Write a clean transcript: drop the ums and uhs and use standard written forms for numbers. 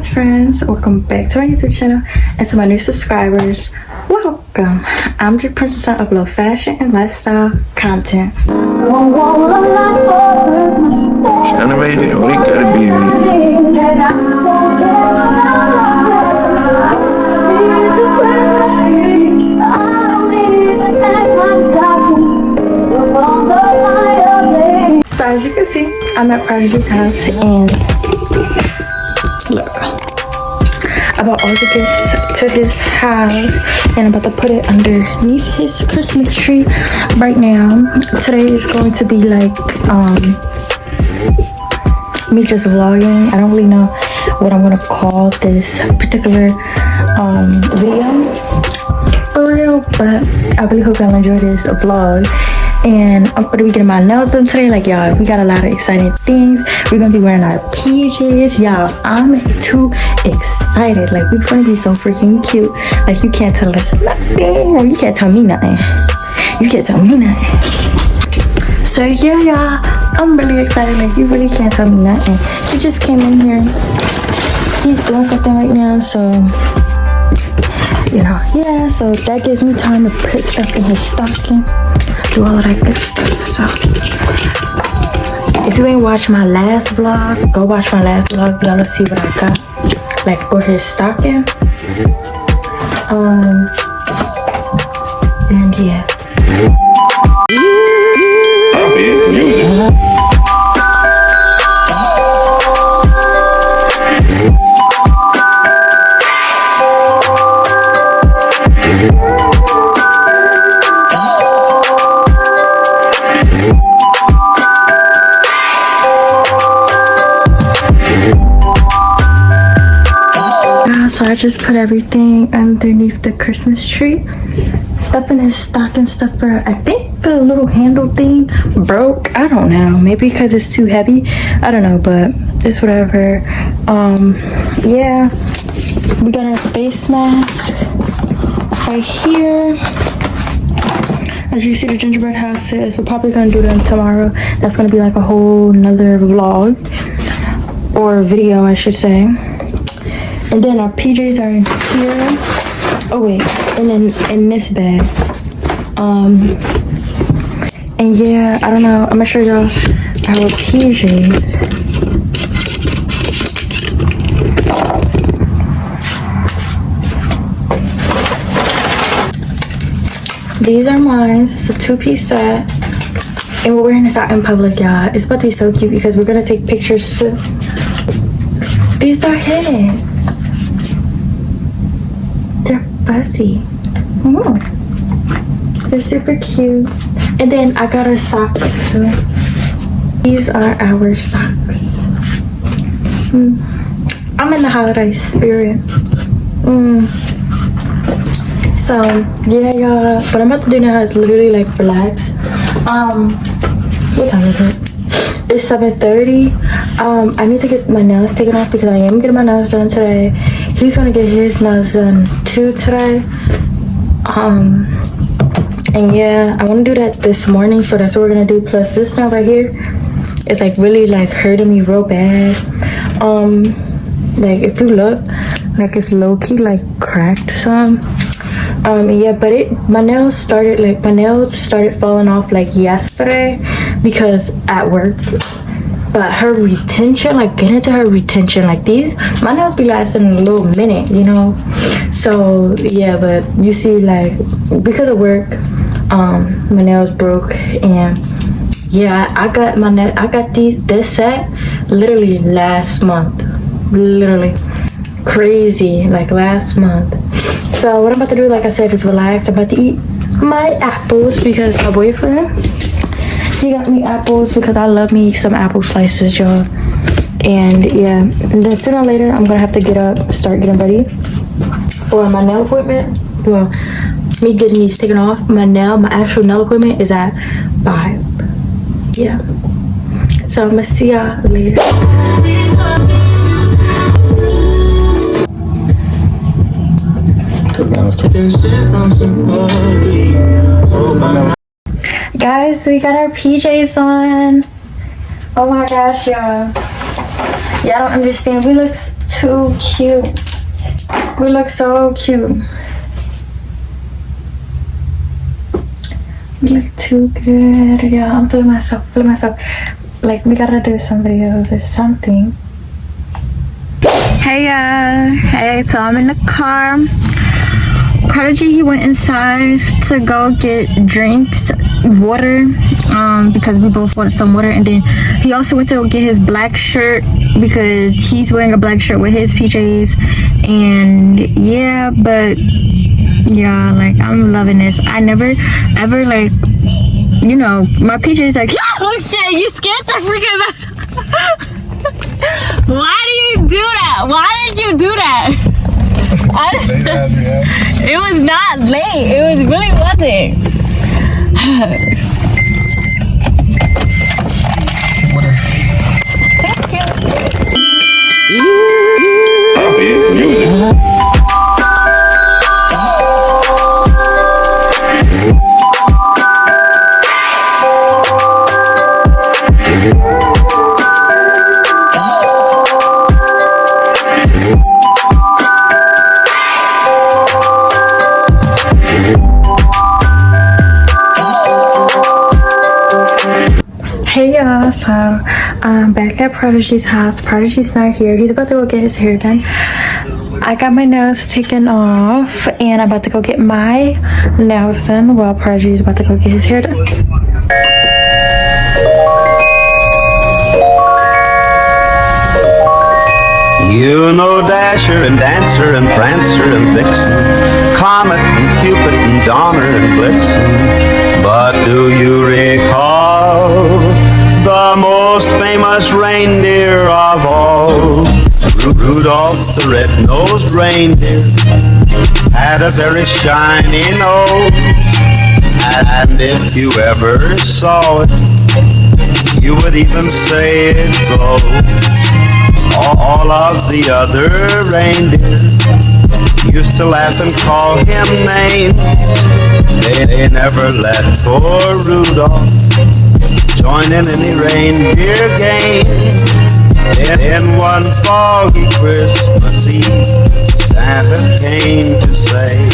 best friends, welcome back to my YouTube channel, and to my new subscribers, welcome. I'm Dripcess and I upload fashion and lifestyle content. So as you can see, I'm at Prodigy's house and look, I bought all the gifts to his house and I'm about to put it underneath his Christmas tree right now. Today is going to be like me just vlogging. I don't really know what I'm gonna call this particular video for real, but I really hope y'all enjoy this vlog. And I'm gonna be getting my nails done today. Like, y'all, we got a lot of exciting things. We're gonna be wearing our PJs. Y'all, I'm too excited. Like, we're gonna be so freaking cute. Like, you can't tell us nothing. You can't tell me nothing. You can't tell me nothing. So, yeah, y'all, I'm really excited. Like, you really can't tell me nothing. He just came in here. He's doing something right now, so, you know, yeah. So, that gives me time to put stuff in his stocking. Do all of that good stuff. So if you ain't watched my last vlog, go watch my last vlog. Y'all will see what I got, like, for his stocking. And yeah. So I just put everything underneath the Christmas tree. Stuff in his stocking stuffer. I think the little handle thing broke. I don't know. Maybe because it's too heavy. I don't know, but it's whatever. Yeah. We got our face mask right here. As you see, the gingerbread house is. We're probably gonna do them tomorrow. That's gonna be like a whole nother vlog. Or video, I should say. And then our PJs are in here. Oh wait, and then in this bag. And yeah, I don't know. I'm gonna show y'all our PJs. These are mine. It's a 2-piece set. And we're wearing this out in public, y'all. It's about to be so cute because we're gonna take pictures too. These are his. They're fuzzy. They're super cute. And then I got our socks. These are our socks. I'm in the holiday spirit. So yeah, y'all. What I'm about to do now is literally like relax. What time is it? It's 7:30. I need to get my nails taken off because I am getting my nails done today. He's gonna get his nails done too today. And yeah, I want to do that this morning, so that's what we're gonna do. Plus this nail right here is like really like hurting me real bad. Like if you look, like it's low key like cracked some. Yeah, but my nails started falling off like yesterday because at work. But her retention, like getting to her retention, like my nails be lasting a little minute, you know. So yeah, but you see, like because of work, my nails broke, and yeah, I got this set literally last month, literally crazy, like last month. So what I'm about to do, like I said, is relax. I'm about to eat my apples because my boyfriend, he got me apples because I love me some apple slices, y'all. And yeah, and then sooner or later, I'm gonna have to get up, start getting ready for my nail appointment. Well, me getting these taken off. My actual nail appointment is at 5. Yeah. So I'm gonna see y'all later. Guys, we got our PJs on. Oh my gosh, y'all. Y'all don't understand. We look too cute. We look so cute. We look too good. Yeah, I'm feeling myself. Like, we gotta do some videos or something. Hey, hey, so I'm in the car. Prodigy, he went inside to go get drinks, water, because we both wanted some water, and then he also went to go get his black shirt because he's wearing a black shirt with his PJs, and yeah, but yeah, like, I'm loving this. I never ever, like, you know, my PJs like, oh shit, you scared the freaking mess. Why do you do that? Why did you do that? It was not late. It was really wasn't. Thank you. Music. Hey y'all, so I'm back at Prodigy's house. Prodigy's not here. He's about to go get his hair done. I got my nails taken off and I'm about to go get my nails done while Prodigy's about to go get his hair done. You know Dasher and Dancer and Prancer and Vixen, Comet and Cupid and Donner and Blitzen. But do you recall the most famous reindeer of all? Rudolph the red-nosed reindeer had a very shiny nose, and if you ever saw it, you would even say it glowed. All of the other reindeer used to laugh and call him names. They never let poor Rudolph join in any reindeer games. In one foggy Christmas Eve, Santa came to say,